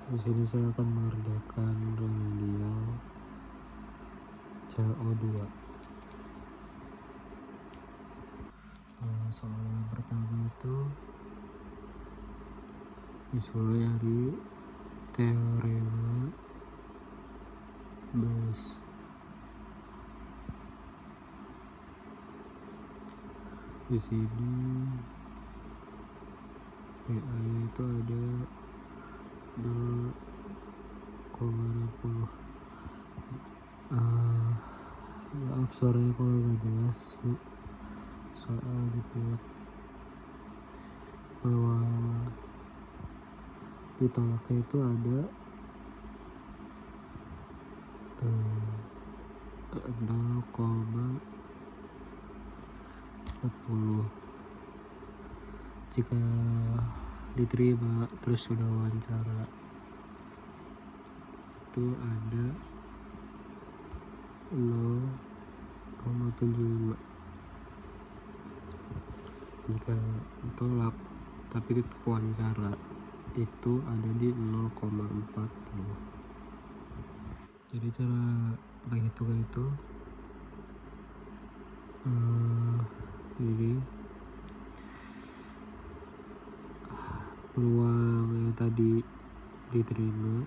Di sini saya akan mengerjakan remedial CO2. Soal yang pertama itu disulai dari teorema Bayes. Di sini PA itu ada 0,60. Maaf suaranya kalau nggak jelas, soal gitu ya. Bahwa ditolaknya itu ada 0,40. Jika diterima terus sudah wawancara itu ada 0,75. Jika ditolak tapi tetap wawancara itu ada di 0,40. Jadi cara menghitungnya itu ini peluang yang tadi diterima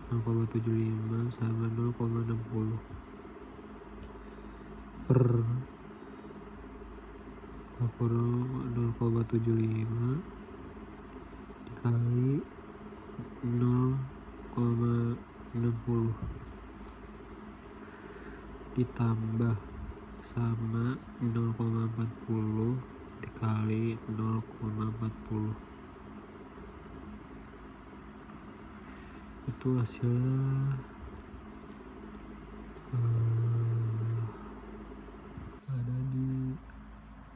0,75 sama 0,60 per 0,75 dikali 0,60 ditambah sama 0,40 dikali 0,40, itu hasilnya ada di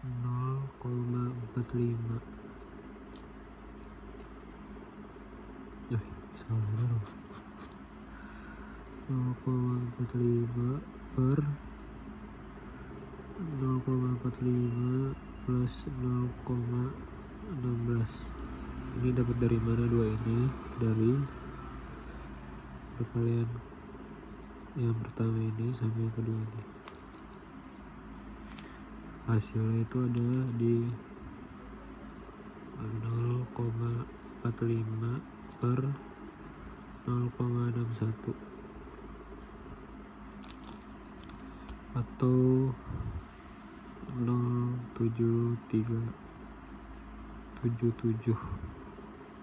0,45. Salah dong. 0,45 per 0,45 plus 0,16. Ini dapat dari mana dua ini? Dari perkalian yang pertama ini sama yang kedua ini. Hasilnya itu ada di 0,45 per 0,61 atau 0,7377.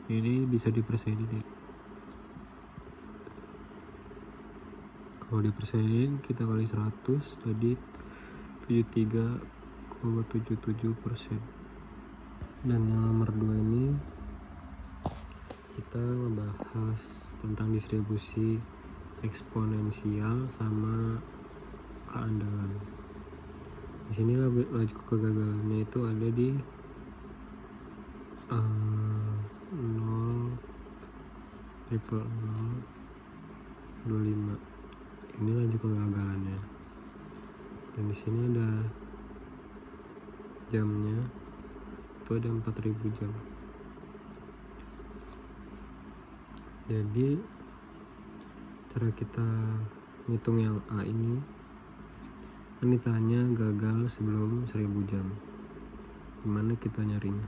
Ini bisa dipersenin ya. Kalau dipersenin kita kali 100 jadi 73,77%. Dan yang nomor 2 ini kita membahas tentang distribusi eksponensial sama keandalan. Di sini laju kegagalannya itu ada di 0,0025. Ini laju kegagalannya. Dan di sini ada jamnya, itu ada 4000 jam. Jadi cara kita ngitung yang A ini kan ditanya gagal sebelum 1000 jam. Gimana kita nyarinya?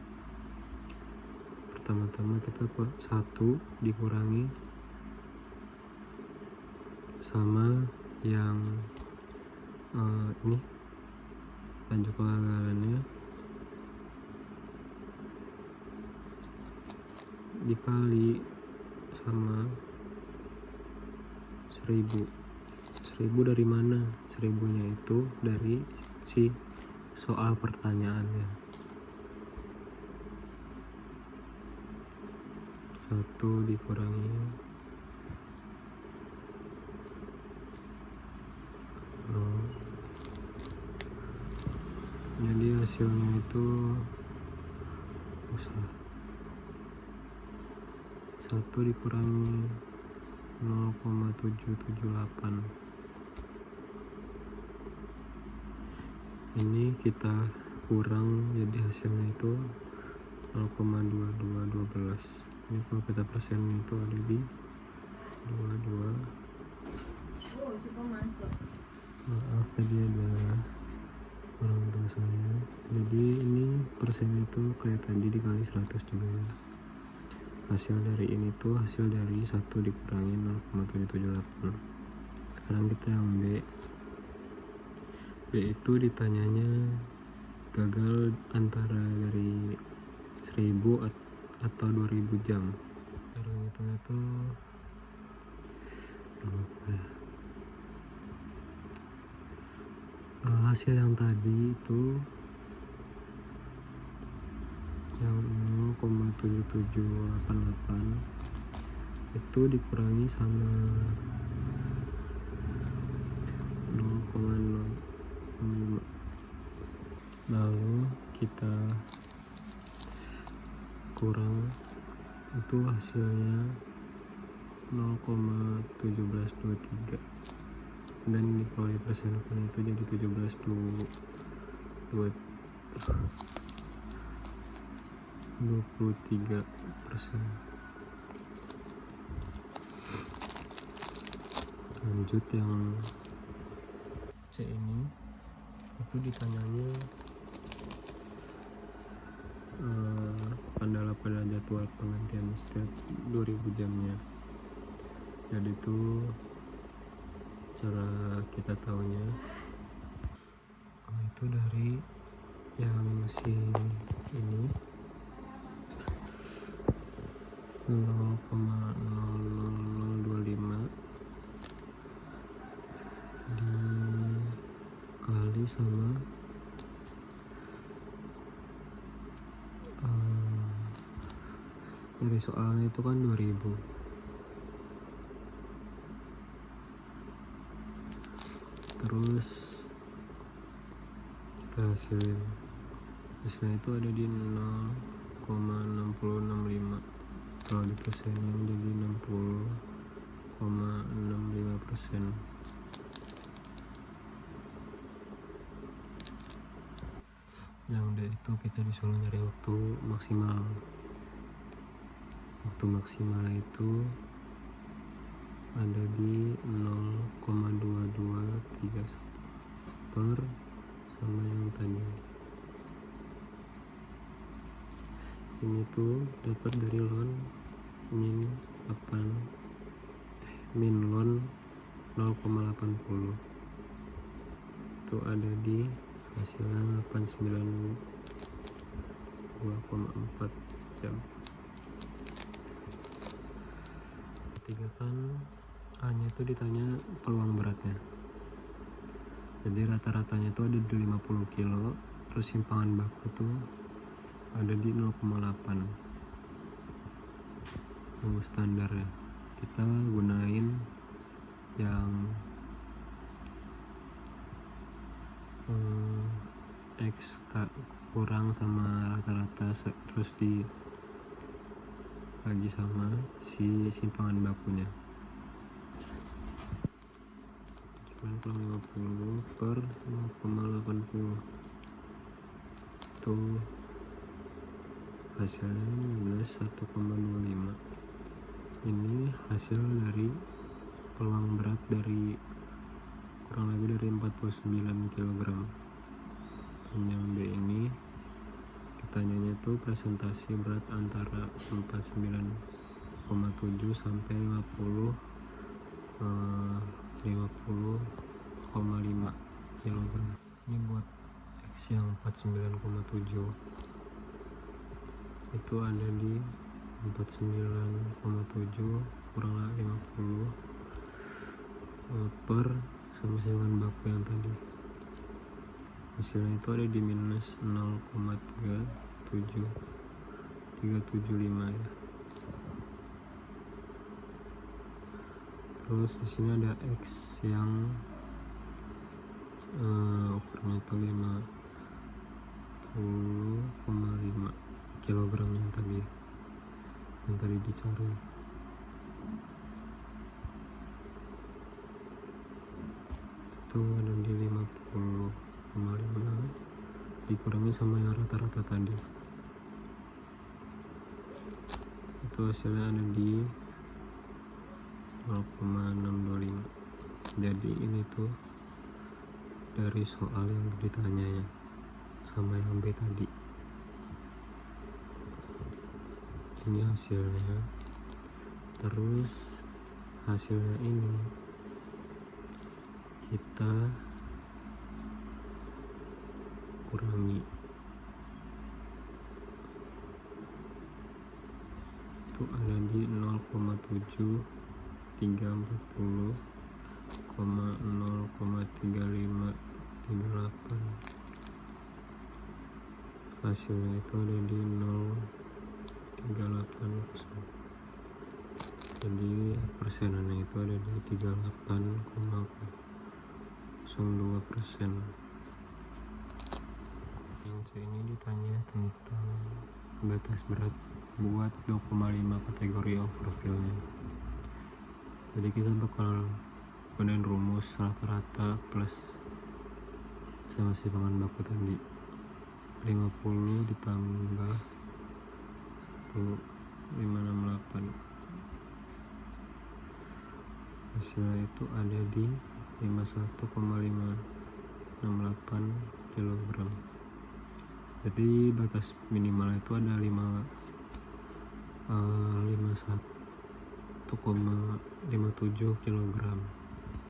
Pertama-tama kita 1 dikurangi sama yang ini laju kegagalannya dikali sama 1000. 1000 dari mana? 1000-nya itu dari si soal pertanyaannya. 1 dikurangi 0. Jadi hasilnya itu 1 dikurangi 0,778. Ini kita kurang, jadi hasilnya itu 0,2212. Ini kalau kita persen itu ada di 22. Maaf tadi ada orang tua saya. Jadi ini persen itu kayak tadi dikali 100 juga ya. Hasil dari ini tuh hasil dari 1 dikurangi 0,778. Sekarang kita yang B. B itu ditanyanya gagal antara dari 1000 atau 2000 jam. Sekarang itu hasil yang tadi itu yang 0,7788 itu dikurangi sama 0,05, lalu kita kurang itu hasilnya 0,1723 dan kalau dipersenkan itu jadi 23%. Lanjut yang C ini itu ditanyanya adalah pada jadwal penggantian setiap 2000 jamnya. Jadi itu cara kita tahunya itu dari yang si ini 0,0025 dikali sama dari soalnya itu kan 2000. Terus kita hasilnya itu ada di 0,6065. Kalau dipersenin jadi 60,65%. Yang D itu kita disuruh nyari waktu maksimal. Waktu maksimal itu ada di 0,2231 per sama yang tadi. Ini tuh dapat dari ln min ln 0,80 itu ada di hasilnya 892,4 jam. Ketiga kan A nya itu ditanya peluang beratnya, jadi rata-ratanya itu ada di 50 kilo, terus simpangan baku tuh ada di 0,8 rumus standar ya. Kita gunain yang X kurang sama rata-rata terus dibagi sama si simpangan bakunya. Cuman kalau 50 per 0,80 itu hasilnya minus 1,25. Ini hasil dari peluang berat dari kurang lebih dari 49 kg. Yang D ini ditanyanya tuh presentasi berat antara 49,7 sampai 50,5 kg. Ini buat X yang 49,7 itu ada di 49,7 kurang 50 per sama simpangan baku yang tadi. Hasilnya itu ada di minus 0,375 ya. Terus di sini ada X yang ukurannya itu 50,5 kilogram yang tadi dicari. Itu ada di 50,5 dikurangi sama yang rata-rata tadi. itu hasilnya ada di 0,625. Jadi ini tuh dari soal yang ditanya ya, sama yang B tadi. Ini hasilnya. Terus hasilnya ini kita kurangi, itu ada di 0,7340, 0,3538. Hasilnya itu ada di 0,38%. Jadi persenannya itu ada di 38,02%. Yang C ini ditanya tentang batas berat buat 2,5 kategori overfillnya. Jadi kita bakal gunain rumus rata-rata plus sama simpangan baku tadi. 50 ditambah 568, hasilnya itu ada di 51,568 kg. Jadi batas minimal itu ada 51,57 kg.